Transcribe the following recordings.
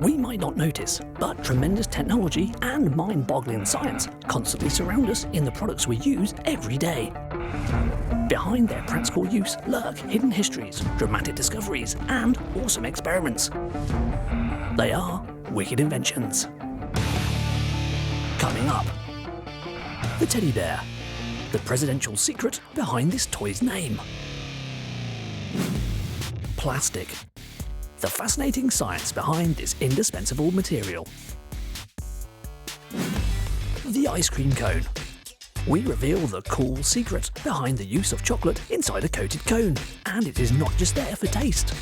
We might not notice, but tremendous technology and mind-boggling science constantly surround us in the products we use every day. Behind their practical use lurk hidden histories, dramatic discoveries, and awesome experiments. They are Wicked Inventions. Coming up, the teddy bear, the presidential secret behind this toy's name. Plastic, the fascinating science behind this indispensable material. The ice cream cone. We reveal the cool secret behind the use of chocolate inside a coated cone, and it is not just there for taste.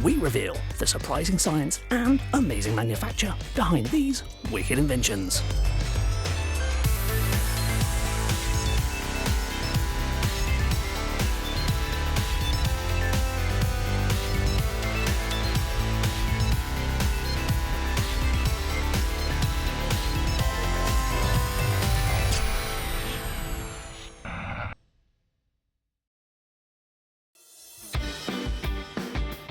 We reveal the surprising science and amazing manufacture behind these wicked inventions.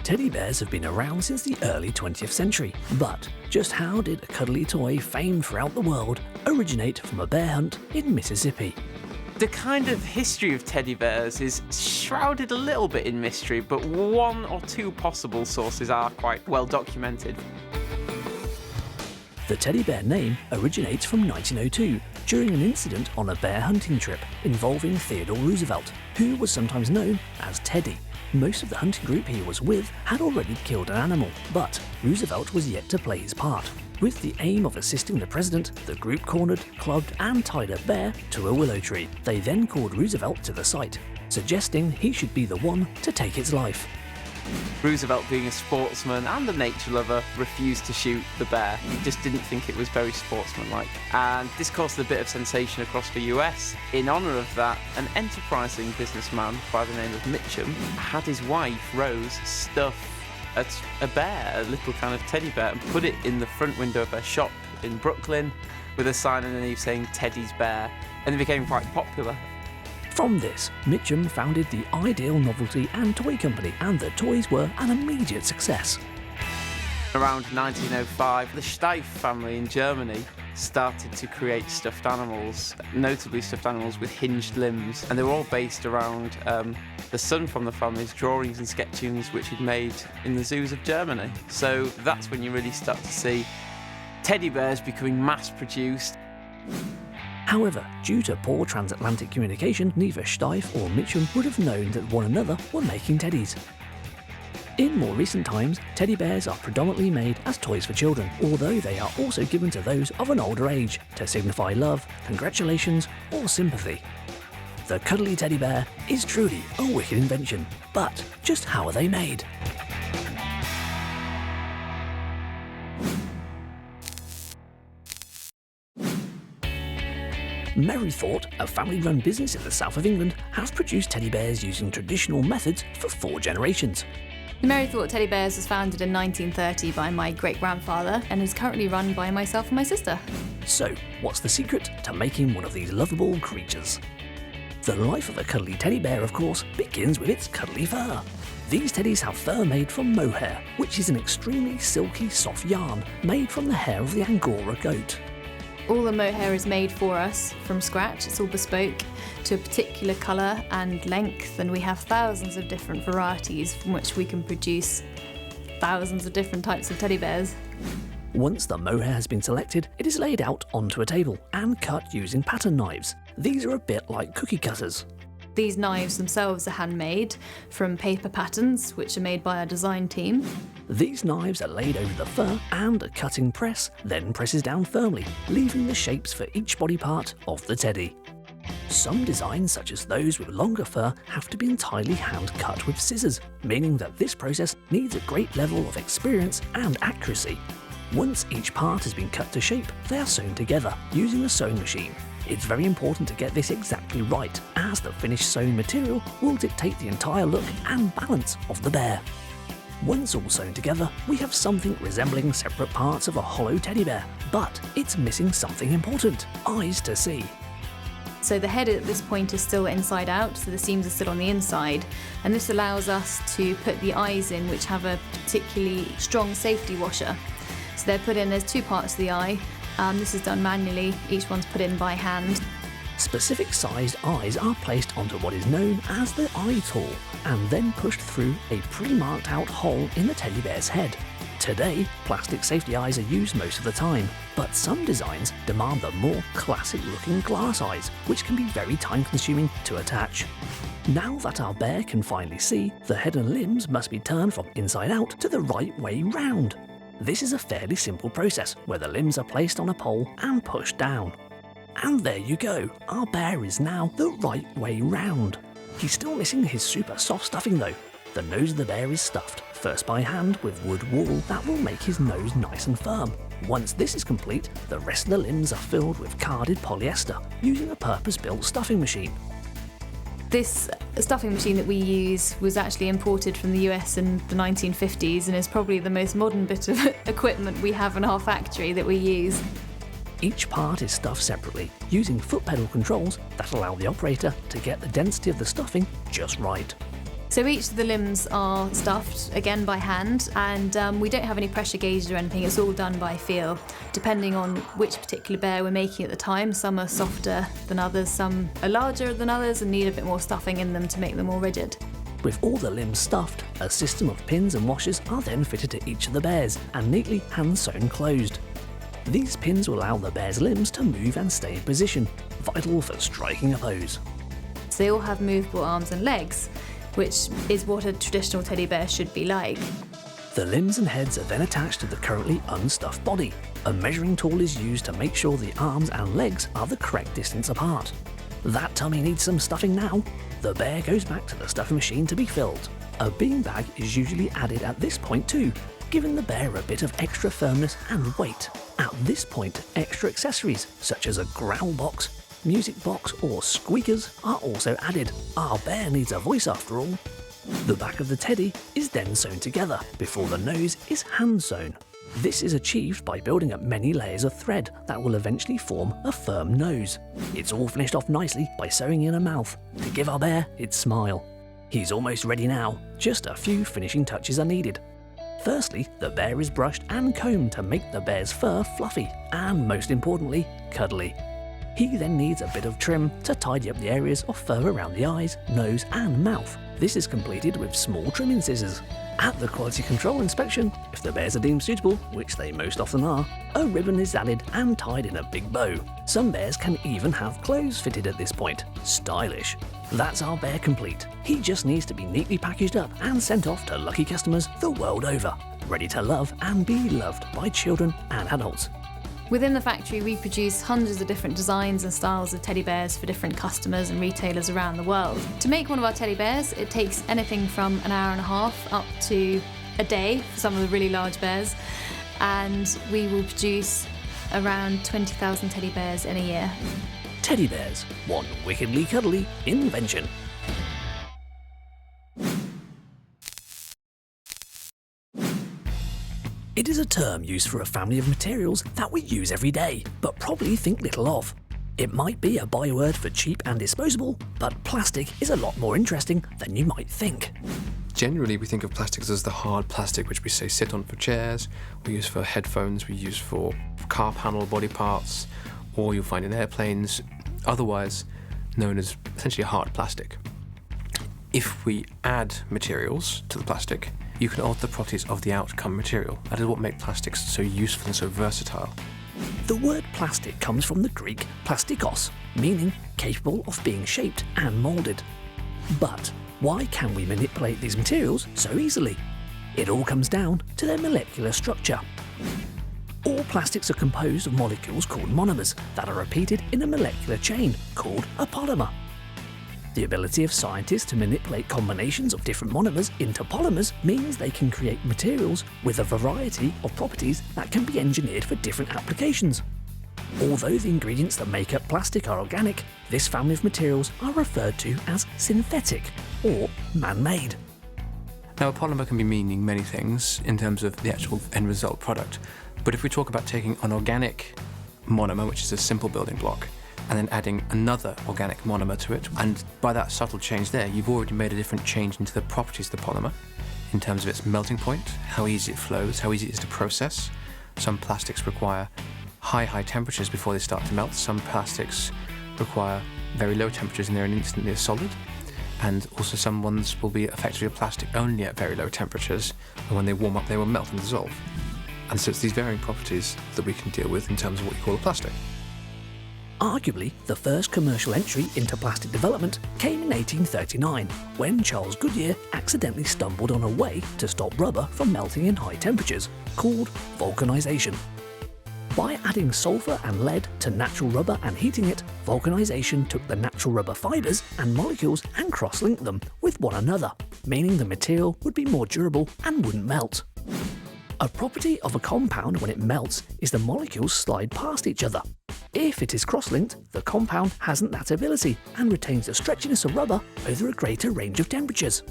Teddy bears have been around since the early 20th century, but just how did a cuddly toy famed throughout the world originate from a bear hunt in Mississippi? The kind of history of teddy bears is shrouded a little bit in mystery, but one or two possible sources are quite well documented. The teddy bear name originates from 1902 during an incident on a bear hunting trip involving Theodore Roosevelt, who was sometimes known as Teddy. Most of the hunting group he was with had already killed an animal, but Roosevelt was yet to play his part. With the aim of assisting the president, the group cornered, clubbed and tied a bear to a willow tree. They then called Roosevelt to the site, suggesting he should be the one to take its life. Roosevelt, being a sportsman and a nature lover, refused to shoot the bear. He just didn't think it was very sportsmanlike. And this caused a bit of sensation across the US. In honour of that, an enterprising businessman by the name of Mitchum had his wife, Rose, stuff a bear, a little kind of teddy bear, and put it in the front window of her shop in Brooklyn with a sign underneath saying Teddy's Bear, and it became quite popular. From this, Mitchum founded the Ideal Novelty and Toy Company, and the toys were an immediate success. Around 1905, the Steiff family in Germany started to create stuffed animals, notably stuffed animals with hinged limbs, and they were all based around the son from the family's drawings and sketchings which he'd made in the zoos of Germany. So that's when you really start to see teddy bears becoming mass-produced. However, due to poor transatlantic communication, neither Steiff or Mitchum would have known that one another were making teddies. In more recent times, teddy bears are predominantly made as toys for children, although they are also given to those of an older age to signify love, congratulations, or sympathy. The cuddly teddy bear is truly a wicked invention, but just how are they made? Merrythought, a family-run business in the south of England, have produced teddy bears using traditional methods for 4 generations. The Merrythought Teddy Bears was founded in 1930 by my great-grandfather and is currently run by myself and my sister. So, what's the secret to making one of these lovable creatures? The life of a cuddly teddy bear, of course, begins with its cuddly fur. These teddies have fur made from mohair, which is an extremely silky, soft yarn made from the hair of the Angora goat. All the mohair is made for us from scratch. It's all bespoke to a particular colour and length, and we have thousands of different varieties from which we can produce thousands of different types of teddy bears. Once the mohair has been selected, it is laid out onto a table and cut using pattern knives. These are a bit like cookie cutters. These knives themselves are handmade from paper patterns, which are made by our design team. These knives are laid over the fur, and a cutting press then presses down firmly, leaving the shapes for each body part of the teddy. Some designs, such as those with longer fur, have to be entirely hand-cut with scissors, meaning that this process needs a great level of experience and accuracy. Once each part has been cut to shape, they are sewn together using a sewing machine. It's very important to get this exactly right, as the finished sewn material will dictate the entire look and balance of the bear. Once all sewn together, we have something resembling separate parts of a hollow teddy bear, but it's missing something important: eyes to see. So the head at this point is still inside out, so the seams are still on the inside, and this allows us to put the eyes in which have a particularly strong safety washer. So they're put in, there's two parts to the eye. This is done manually, each one's put in by hand. Specific sized eyes are placed onto what is known as the eye tool and then pushed through a pre-marked out hole in the teddy bear's head. Today, plastic safety eyes are used most of the time, but some designs demand the more classic looking glass eyes, which can be very time consuming to attach. Now that our bear can finally see, the head and limbs must be turned from inside out to the right way round. This is a fairly simple process where the limbs are placed on a pole and pushed down. And there you go, our bear is now the right way round. He's still missing his super soft stuffing though. The nose of the bear is stuffed, first by hand with wood wool that will make his nose nice and firm. Once this is complete, the rest of the limbs are filled with carded polyester using a purpose-built stuffing machine. This stuffing machine that we use was actually imported from the US in the 1950s and is probably the most modern bit of equipment we have in our factory that we use. Each part is stuffed separately, using foot pedal controls that allow the operator to get the density of the stuffing just right. So each of the limbs are stuffed, again by hand, and we don't have any pressure gauges or anything, it's all done by feel, depending on which particular bear we're making at the time. Some are softer than others, some are larger than others and need a bit more stuffing in them to make them more rigid. With all the limbs stuffed, a system of pins and washers are then fitted to each of the bears and neatly hand-sewn closed. These pins will allow the bear's limbs to move and stay in position, vital for striking a pose. So they all have movable arms and legs, which is what a traditional teddy bear should be like. The limbs and heads are then attached to the currently unstuffed body. A measuring tool is used to make sure the arms and legs are the correct distance apart. That tummy needs some stuffing now. The bear goes back to the stuffing machine to be filled. A beanbag is usually added at this point too, giving the bear a bit of extra firmness and weight. At this point, extra accessories such as a growl box, music box or squeakers are also added. Our bear needs a voice after all. The back of the teddy is then sewn together before the nose is hand sewn. This is achieved by building up many layers of thread that will eventually form a firm nose. It's all finished off nicely by sewing in a mouth to give our bear its smile. He's almost ready now, just a few finishing touches are needed. Firstly, the bear is brushed and combed to make the bear's fur fluffy and, most importantly, cuddly. He then needs a bit of trim to tidy up the areas of fur around the eyes, nose and mouth. This is completed with small trimming scissors. At the quality control inspection, if the bears are deemed suitable, which they most often are, a ribbon is added and tied in a big bow. Some bears can even have clothes fitted at this point. Stylish. That's our bear complete. He just needs to be neatly packaged up and sent off to lucky customers the world over, ready to love and be loved by children and adults. Within the factory, we produce hundreds of different designs and styles of teddy bears for different customers and retailers around the world. To make one of our teddy bears, it takes anything from an hour and a half up to a day for some of the really large bears, and we will produce around 20,000 teddy bears in a year. Teddy bears, one wickedly cuddly invention. It is a term used for a family of materials that we use every day, but probably think little of. It might be a byword for cheap and disposable, but plastic is a lot more interesting than you might think. Generally, we think of plastics as the hard plastic which we say sit on for chairs, we use for headphones, we use for car panel body parts, or you'll find in airplanes, otherwise known as essentially a hard plastic. If we add materials to the plastic, you can alter the properties of the outcome material. That is what makes plastics so useful and so versatile. The word plastic comes from the Greek plastikos, meaning capable of being shaped and moulded. But why can we manipulate these materials so easily? It all comes down to their molecular structure. All plastics are composed of molecules called monomers that are repeated in a molecular chain called a polymer. The ability of scientists to manipulate combinations of different monomers into polymers means they can create materials with a variety of properties that can be engineered for different applications. Although the ingredients that make up plastic are organic, this family of materials are referred to as synthetic or man-made. Now, a polymer can be meaning many things in terms of the actual end result product, but if we talk about taking an organic monomer, which is a simple building block, and then adding another organic monomer to it. And by that subtle change there, you've already made a different change into the properties of the polymer in terms of its melting point, how easy it flows, how easy it is to process. Some plastics require high temperatures before they start to melt. Some plastics require very low temperatures and they're instantly a solid. And also some ones will be effectively a plastic only at very low temperatures, and when they warm up they will melt and dissolve. And so it's these varying properties that we can deal with in terms of what you call a plastic. Arguably, the first commercial entry into plastic development came in 1839, when Charles Goodyear accidentally stumbled on a way to stop rubber from melting in high temperatures, called vulcanization. By adding sulfur and lead to natural rubber and heating it, vulcanization took the natural rubber fibres and molecules and cross-linked them with one another, meaning the material would be more durable and wouldn't melt. A property of a compound when it melts is the molecules slide past each other. If it is cross-linked, the compound hasn't that ability and retains the stretchiness of rubber over a greater range of temperatures.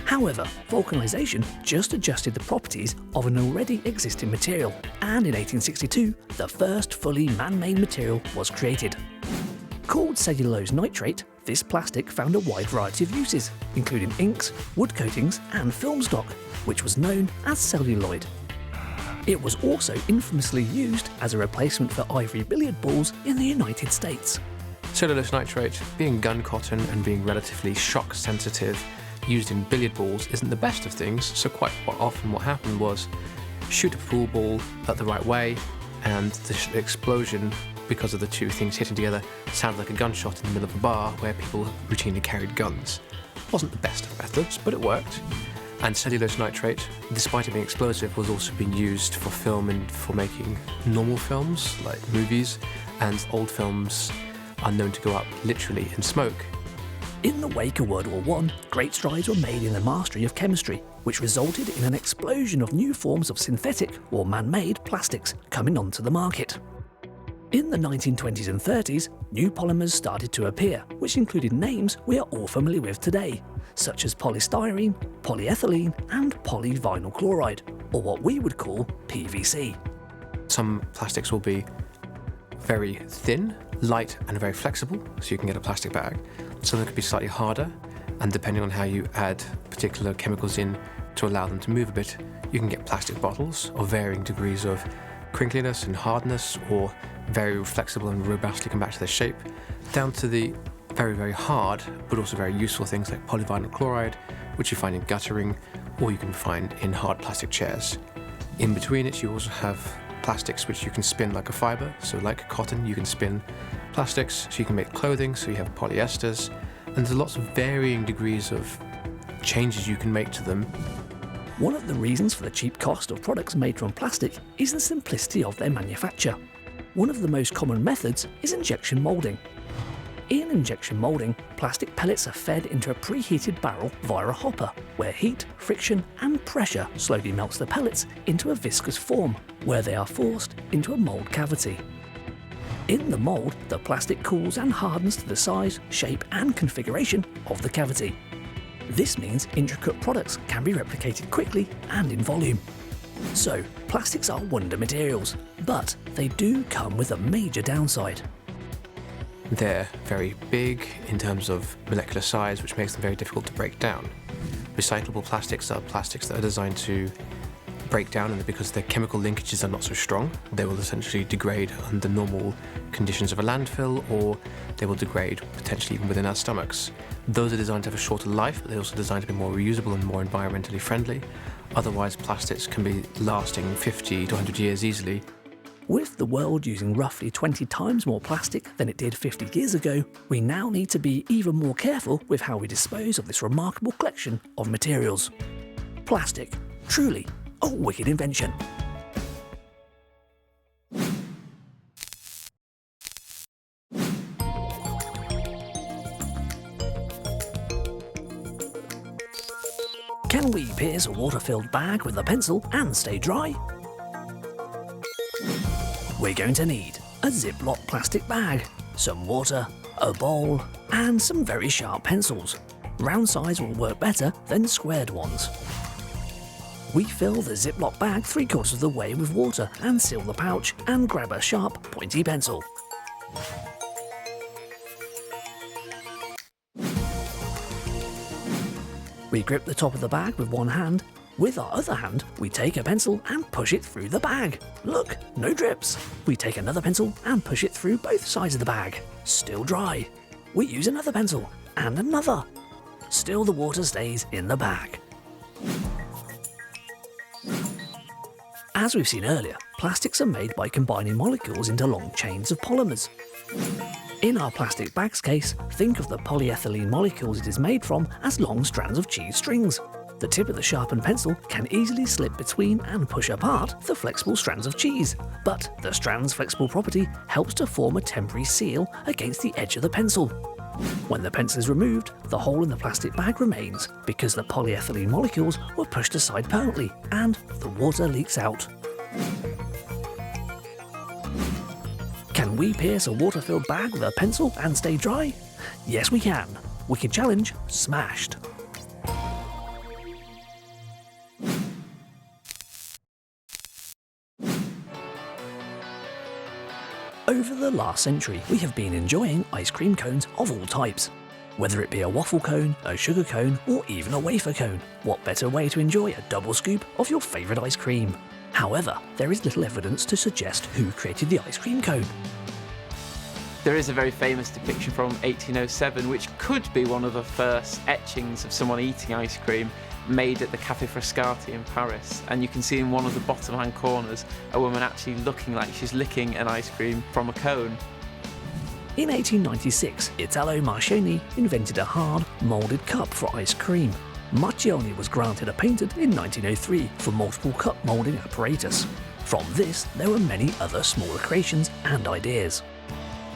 However, vulcanization just adjusted the properties of an already existing material, and in 1862, the first fully man-made material was created. Called cellulose nitrate, this plastic found a wide variety of uses, including inks, wood coatings, and film stock, which was known as celluloid. It was also infamously used as a replacement for ivory billiard balls in the United States. Cellulose nitrate, being gun cotton and being relatively shock sensitive, used in billiard balls isn't the best of things, so quite often what happened was shoot a pool ball at the right way, and the explosion, because of the two things hitting together, sounded like a gunshot in the middle of a bar where people routinely carried guns. Wasn't the best of methods, but it worked. And cellulose nitrate, despite it being explosive, was also being used for film and for making normal films, like movies, and old films are known to go up literally in smoke. In the wake of World War I, great strides were made in the mastery of chemistry, which resulted in an explosion of new forms of synthetic or man-made plastics coming onto the market. In the 1920s and 30s, new polymers started to appear, which included names we are all familiar with today, such as polystyrene, polyethylene, and polyvinyl chloride, or what we would call PVC. Some plastics will be very thin, light, and very flexible, so you can get a plastic bag. Some of them could be slightly harder, and depending on how you add particular chemicals in to allow them to move a bit, you can get plastic bottles of varying degrees of crinkliness and hardness, or very flexible and robustly come back to their shape, down to the very hard but also very useful things like polyvinyl chloride, which you find in guttering or you can find in hard plastic chairs. In between it, you also have plastics which you can spin like a fibre, so like cotton you can spin plastics, so you can make clothing, so you have polyesters, and there's lots of varying degrees of changes you can make to them. One of the reasons for the cheap cost of products made from plastic is the simplicity of their manufacture. One of the most common methods is injection moulding. In injection moulding, plastic pellets are fed into a preheated barrel via a hopper, where heat, friction, and pressure slowly melts the pellets into a viscous form, where they are forced into a mould cavity. In the mould, the plastic cools and hardens to the size, shape, and configuration of the cavity. This means intricate products can be replicated quickly and in volume. So, plastics are wonder materials, but they do come with a major downside. They're very big in terms of molecular size, which makes them very difficult to break down. Recyclable plastics are plastics that are designed to break down, and because their chemical linkages are not so strong, they will essentially degrade under normal conditions of a landfill, or they will degrade potentially even within our stomachs. Those are designed to have a shorter life, but they're also designed to be more reusable and more environmentally friendly. Otherwise, plastics can be lasting 50 to 100 years easily. With the world using roughly 20 times more plastic than it did 50 years ago, we now need to be even more careful with how we dispose of this remarkable collection of materials. Plastic, truly a wicked invention. Can we pierce a water-filled bag with a pencil and stay dry? We're going to need a Ziploc plastic bag, some water, a bowl, and some very sharp pencils. Round size will work better than squared ones. We fill the Ziploc bag 3/4 of the way with water and seal the pouch and grab a sharp, pointy pencil. We grip the top of the bag with one hand. With our other hand, we take a pencil and push it through the bag. Look, no drips. We take another pencil and push it through both sides of the bag. Still dry. We use another pencil and another. Still the water stays in the bag. As we've seen earlier, plastics are made by combining molecules into long chains of polymers. In our plastic bag's case, think of the polyethylene molecules it is made from as long strands of cheese strings. The tip of the sharpened pencil can easily slip between and push apart the flexible strands of cheese, but the strand's flexible property helps to form a temporary seal against the edge of the pencil. When the pencil is removed, the hole in the plastic bag remains because the polyethylene molecules were pushed aside permanently and the water leaks out. Can we pierce a water-filled bag with a pencil and stay dry? Yes, we can. Wicked challenge smashed. Over the last century, we have been enjoying ice cream cones of all types. Whether it be a waffle cone, a sugar cone, or even a wafer cone, what better way to enjoy a double scoop of your favourite ice cream? However, there is little evidence to suggest who created the ice cream cone. There is a very famous depiction from 1807, which could be one of the first etchings of someone eating ice cream, made at the Café Frascati in Paris, and you can see in one of the bottom hand corners a woman actually looking like she's licking an ice cream from a cone. In 1896, Italo Marchionne invented a hard, moulded cup for ice cream. Marchionne was granted a patent in 1903 for multiple cup moulding apparatus. From this, there were many other smaller creations and ideas.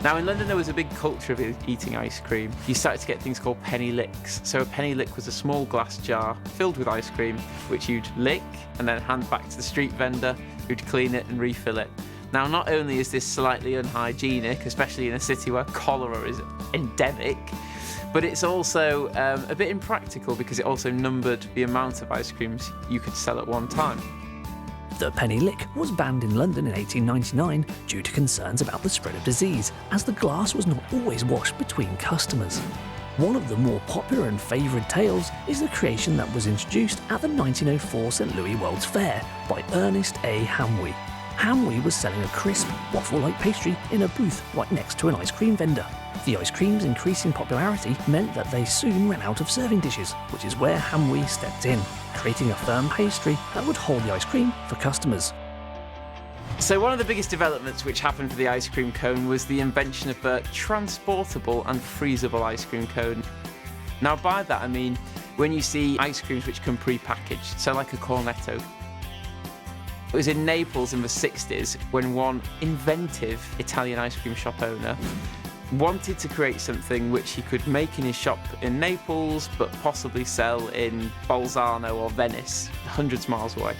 Now in London there was a big culture of eating ice cream. You started to get things called penny licks. So a penny lick was a small glass jar filled with ice cream which you'd lick and then hand back to the street vendor who'd clean it and refill it. Now not only is this slightly unhygienic, especially in a city where cholera is endemic, but it's also a bit impractical because it also numbered the amount of ice creams you could sell at one time. The penny lick was banned in London in 1899 due to concerns about the spread of disease, as the glass was not always washed between customers. One of the more popular and favoured tales is the creation that was introduced at the 1904 St Louis World's Fair by Ernest A. Hamwi. Hamwi was selling a crisp, waffle-like pastry in a booth right next to an ice cream vendor. The ice cream's increasing popularity meant that they soon ran out of serving dishes, which is where Hamwi stepped in, creating a firm pastry that would hold the ice cream for customers. So one of the biggest developments which happened for the ice cream cone was the invention of a transportable and freezable ice cream cone. Now by that I mean when you see ice creams which come pre-packaged, so like a cornetto. It was in Naples in the 60s when one inventive Italian ice cream shop owner wanted to create something which he could make in his shop in Naples but possibly sell in Bolzano or Venice, hundreds of miles away.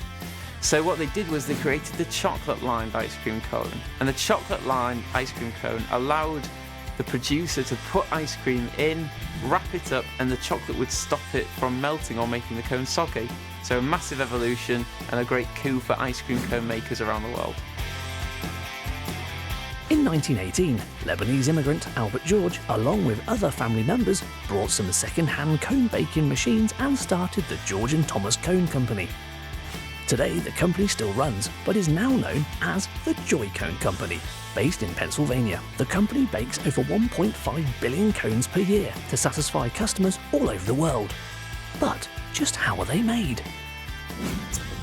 So what they did was they created the chocolate-lined ice cream cone, and the chocolate-lined ice cream cone allowed the producer to put ice cream in, wrap it up, and the chocolate would stop it from melting or making the cone soggy. So a massive evolution and a great coup for ice cream cone makers around the world. In 1918, Lebanese immigrant Albert George, along with other family members, brought some second-hand cone baking machines and started the George and Thomas Cone Company. Today, the company still runs, but is now known as the Joy Cone Company. Based in Pennsylvania, the company bakes over 1.5 billion cones per year to satisfy customers all over the world. But just how are they made?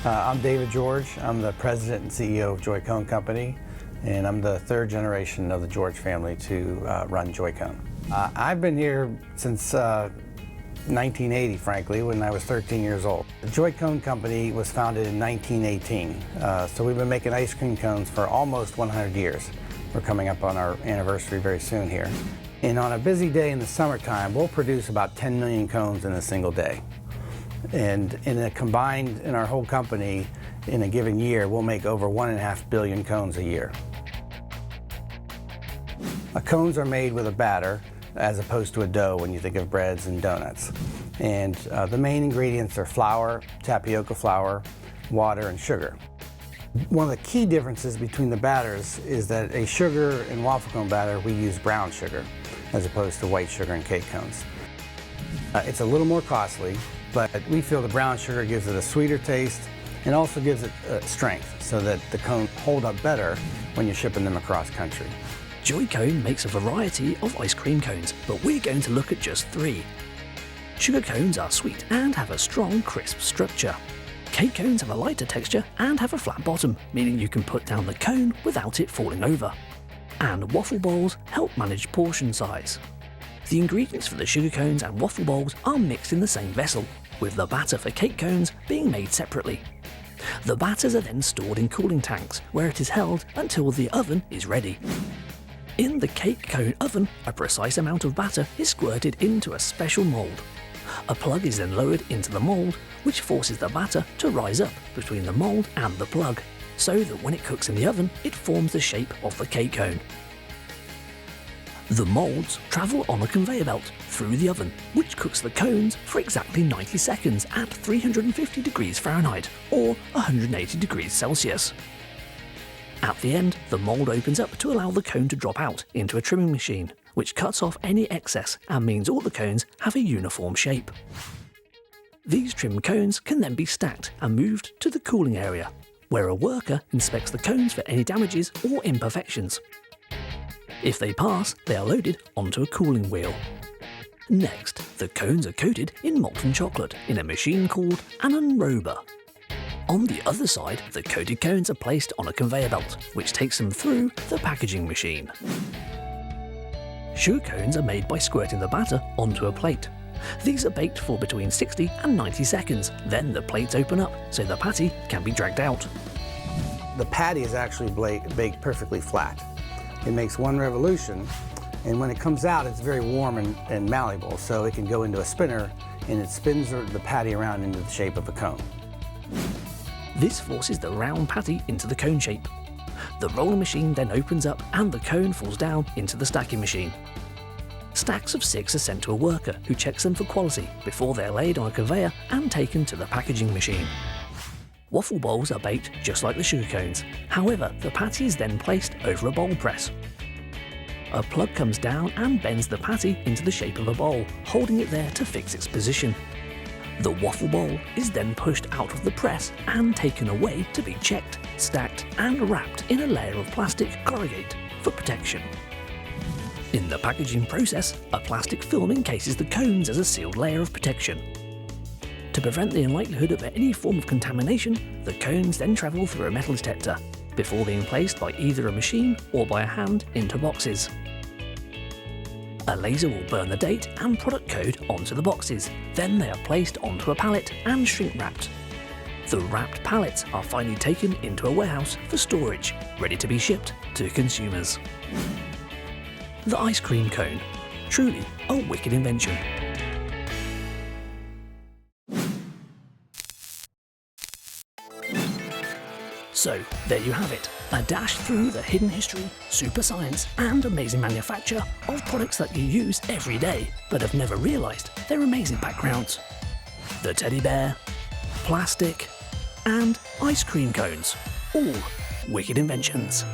I'm David George. I'm the president and CEO of Joy Cone Company, and I'm the third generation of the George family to run Joy Cone. I've been here since 1980, frankly, when I was 13 years old. The Joy Cone Company was founded in 1918, so we've been making ice cream cones for almost 100 years. We're coming up on our anniversary very soon here. And on a busy day in the summertime, we'll produce about 10 million cones in a single day. And in our whole company, in a given year, we'll make over 1.5 billion cones a year. Cones are made with a batter as opposed to a dough when you think of breads and donuts. And the main ingredients are flour, tapioca flour, water, and sugar. One of the key differences between the batters is that a sugar and waffle cone batter, we use brown sugar as opposed to white sugar in cake cones. It's a little more costly, but we feel the brown sugar gives it a sweeter taste and also gives it strength so that the cone hold up better when you're shipping them across country. Joy-Con makes a variety of ice cream cones, but we're going to look at just 3. Sugar cones are sweet and have a strong, crisp structure. Cake cones have a lighter texture and have a flat bottom, meaning you can put down the cone without it falling over. And waffle bowls help manage portion size. The ingredients for the sugar cones and waffle bowls are mixed in the same vessel, with the batter for cake cones being made separately. The batters are then stored in cooling tanks, where it is held until the oven is ready. In the cake cone oven, a precise amount of batter is squirted into a special mould. A plug is then lowered into the mould, which forces the batter to rise up between the mould and the plug, so that when it cooks in the oven, it forms the shape of the cake cone. The moulds travel on a conveyor belt through the oven, which cooks the cones for exactly 90 seconds at 350 degrees Fahrenheit or 180 degrees Celsius. At the end, the mould opens up to allow the cone to drop out into a trimming machine, which cuts off any excess and means all the cones have a uniform shape. These trimmed cones can then be stacked and moved to the cooling area, where a worker inspects the cones for any damages or imperfections. If they pass, they are loaded onto a cooling wheel. Next, the cones are coated in molten chocolate in a machine called an unrober. On the other side, the coated cones are placed on a conveyor belt, which takes them through the packaging machine. Sugar cones are made by squirting the batter onto a plate. These are baked for between 60 and 90 seconds, then the plates open up so the patty can be dragged out. The patty is actually baked perfectly flat. It makes one revolution, and when it comes out, it's very warm and malleable, so it can go into a spinner, and it spins the patty around into the shape of a cone. This forces the round patty into the cone shape. The roller machine then opens up and the cone falls down into the stacking machine. Stacks of 6 are sent to a worker who checks them for quality before they're laid on a conveyor and taken to the packaging machine. Waffle bowls are baked just like the sugar cones. However, the patty is then placed over a bowl press. A plug comes down and bends the patty into the shape of a bowl, holding it there to fix its position. The waffle bowl is then pushed out of the press and taken away to be checked, stacked and wrapped in a layer of plastic corrugate for protection. In the packaging process, a plastic film encases the cones as a sealed layer of protection. To prevent the likelihood of any form of contamination, the cones then travel through a metal detector before being placed by either a machine or by a hand into boxes. A laser will burn the date and product code onto the boxes, then they are placed onto a pallet and shrink wrapped. The wrapped pallets are finally taken into a warehouse for storage, ready to be shipped to consumers. The ice cream cone, truly a wicked invention. So, there you have it, a dash through the hidden history, super science and amazing manufacture of products that you use every day but have never realised their amazing backgrounds. The teddy bear, plastic and ice cream cones, all wicked inventions.